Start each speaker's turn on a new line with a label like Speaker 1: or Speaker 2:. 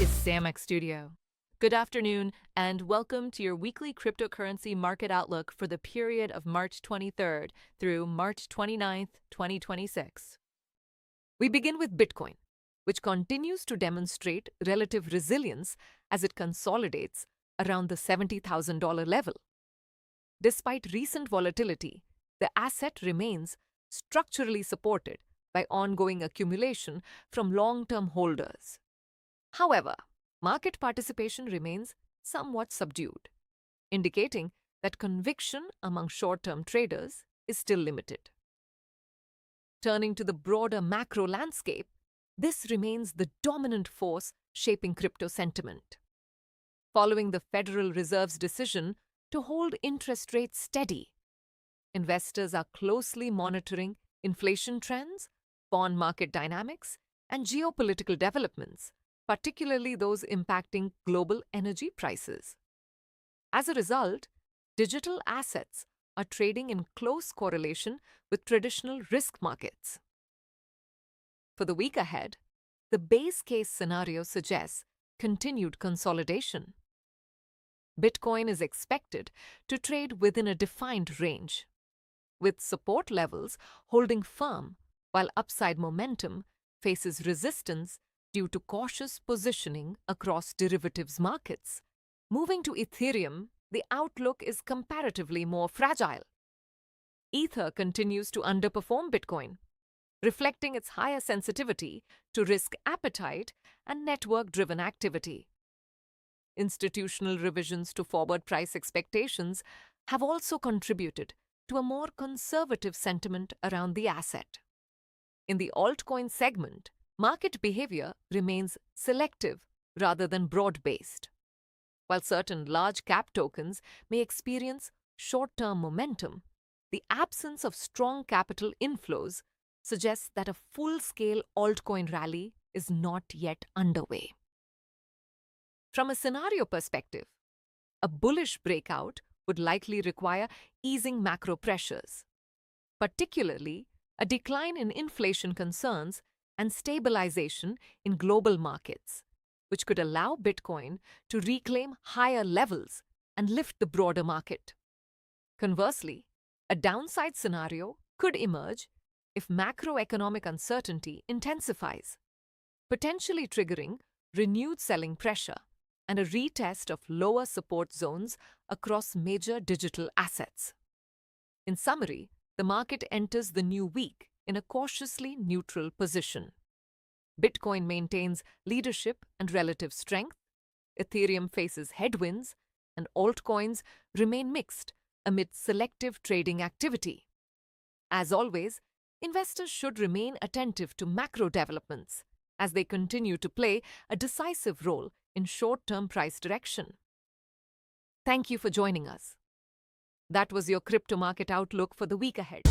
Speaker 1: is Samex Studio. Good afternoon, and welcome to your weekly cryptocurrency market outlook for the period of March 23rd through March 29th, 2026. We begin with Bitcoin, which continues to demonstrate relative resilience as it consolidates around the $70,000 level. Despite recent volatility, the asset remains structurally supported by ongoing accumulation from long-term holders. However, market participation remains somewhat subdued, indicating that conviction among short-term traders is still limited. Turning to the broader macro landscape, this remains the dominant force shaping crypto sentiment. Following the Federal Reserve's decision to hold interest rates steady, investors are closely monitoring inflation trends, bond market dynamics, and geopolitical developments, particularly those impacting global energy prices. As a result, digital assets are trading in close correlation with traditional risk markets. For the week ahead, the base case scenario suggests continued consolidation. Bitcoin is expected to trade within a defined range, with support levels holding firm while upside momentum faces resistance due to cautious positioning across derivatives markets. Moving to Ethereum, the outlook is comparatively more fragile. Ether continues to underperform Bitcoin, reflecting its higher sensitivity to risk appetite and network-driven activity. Institutional revisions to forward price expectations have also contributed to a more conservative sentiment around the asset. In the altcoin segment, market behavior remains selective rather than broad-based. While certain large-cap tokens may experience short-term momentum, the absence of strong capital inflows suggests that a full-scale altcoin rally is not yet underway. From a scenario perspective, a bullish breakout would likely require easing macro pressures, particularly a decline in inflation concerns and stabilization in global markets, which could allow Bitcoin to reclaim higher levels and lift the broader market. Conversely, a downside scenario could emerge if macroeconomic uncertainty intensifies, potentially triggering renewed selling pressure and a retest of lower support zones across major digital assets. In summary, the market enters the new week in a cautiously neutral position. Bitcoin maintains leadership and relative strength, Ethereum faces headwinds, and altcoins remain mixed amid selective trading activity. As always, investors should remain attentive to macro developments as they continue to play a decisive role in short-term price direction. Thank you for joining us. That was your crypto market outlook for the week ahead.